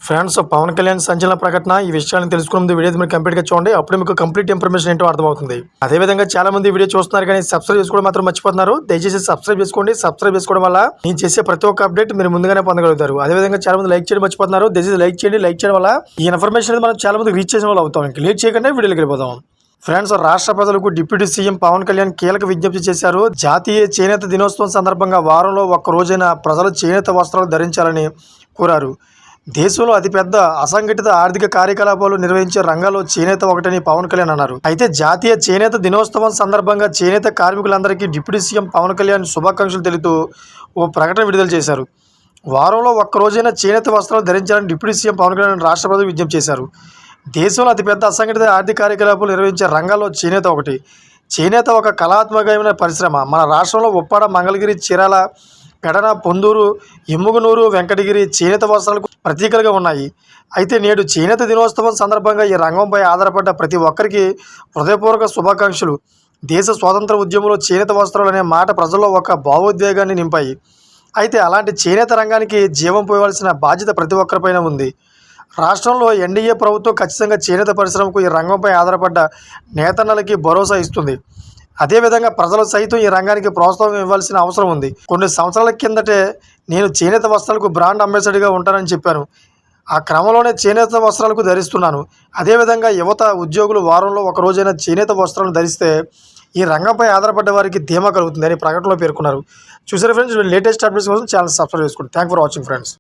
Friends, Pawan Kalyan సంచలన ప్రకటన. ఈ విషయాన్ని తెలుసుకునే ముందు వీడియో మీరు కంప్లీట్గా చూడండి. అప్పుడు మీకు కంప్లీట్ ఇన్ఫర్మేషన్ ఏంటో అర్థమవుతుంది. అదేవిధంగా చాలా మంది వీడియో చూస్తున్నారు కానీ సబ్స్క్రైబ్ చేసుకోవడం మాత్రం మర్చిపోతున్నారు. దయచేసి సబ్స్క్రైబ్ చేసుకోండి. సబ్స్క్రైబ్ చేసుకోవడం వల్ల నేను చేసే ప్రతి ఒక్క అప్డేట్ మీరు ముందుగానే పొందగలుగుతారు. అదేవిధంగా చాలా మంది లైక్ చేయడం మర్చిపోతున్నారు. దయచేసి లైక్ చేయండి. లైక్ చేయడం వల్ల ఈ ఇన్ఫర్మేషన్ అనేది మనం చాలా మంది రీచ్ చేసిన వాళ్ళు అవుతాం. ఇంకా లేట్ చేయకుండా వీడియోకి వెళ్ళిపోదాం. ఫ్రెండ్స్, రాష్ట్ర ప్రజలకు డిప్యూటీ సీఎం పవన్ కళ్యాణ్ కీలక విజ్ఞప్తి చేశారు. జాతీయ చేనేత దినోత్సవం సందర్భంగా వారంలో ఒక్క రోజైనా ప్రజలు చేనేత వస్త్రాలు ధరించాలని కోరారు. దేశంలో అతిపెద్ద అసంఘటిత ఆర్థిక కార్యకలాపాలు నిర్వహించే రంగాల్లో చేనేత ఒకటని పవన్ కళ్యాణ్ అన్నారు. అయితే జాతీయ చేనేత దినోత్సవం సందర్భంగా చేనేత కార్మికులందరికీ డిప్యూటీ సీఎం పవన్ కళ్యాణ్ శుభాకాంక్షలు తెలుపుతూ ఓ ప్రకటన విడుదల చేశారు. వారంలో ఒక్క రోజైనా చేనేత వస్త్రాలు ధరించాలని డిప్యూటీ సీఎం పవన్ కళ్యాణ్ రాష్ట్ర ప్రజలకు విజ్ఞప్తి చేశారు. దేశంలో అతిపెద్ద అసంఘటిత ఆర్థిక కార్యకలాపాలు నిర్వహించే రంగాల్లో చేనేత ఒకటి. చేనేత ఒక కళాత్మకమైన పరిశ్రమ. మన రాష్ట్రంలో ఉప్పాడ, మంగళగిరి, చీరాల, పెడన, పొందూరు, ఎమ్ముగనూరు, వెంకటగిరి చేనేత వస్త్రాలకు ప్రతీకలుగా ఉన్నాయి. అయితే నేడు చేనేత దినోత్సవం సందర్భంగా ఈ రంగంపై ఆధారపడ్డ ప్రతి ఒక్కరికి హృదయపూర్వక శుభాకాంక్షలు. దేశ స్వాతంత్ర ఉద్యమంలో చేనేత వస్త్రాలు అనే మాట ప్రజల్లో ఒక భావోద్వేగాన్ని నింపాయి. అయితే అలాంటి చేనేత రంగానికి జీవం పోయవలసిన బాధ్యత ప్రతి ఒక్కరిపైన ఉంది. రాష్ట్రంలో ఎన్డీఏ ప్రభుత్వం ఖచ్చితంగా చేనేత పరిశ్రమకు ఈ రంగంపై ఆధారపడ్డ నేతన్నలకి భరోసా ఇస్తుంది. అదేవిధంగా ప్రజలు సైతం ఈ రంగానికి ప్రోత్సాహం ఇవ్వాల్సిన అవసరం ఉంది. కొన్ని సంవత్సరాల కిందటే నేను చేనేత వస్త్రాలకు బ్రాండ్ అంబాసిడర్గా ఉంటానని చెప్పాను. ఆ క్రమంలోనే చేనేత వస్త్రాలకు ధరిస్తున్నాను. అదేవిధంగా యువత, ఉద్యోగులు వారంలో ఒక రోజైనా చేనేత వస్త్రాలను ధరిస్తే ఈ రంగంపై ఆధారపడ్డ వారికి ధీమా కలుగుతుంది అని ప్రకటనలో పేర్కొన్నారు. చూసారు ఫ్రెండ్స్, లేటెస్ట్ అప్డేట్స్ కోసం ఛానల్ సబ్స్క్రైబ్ చేసుకోండి. Thank for watching friends.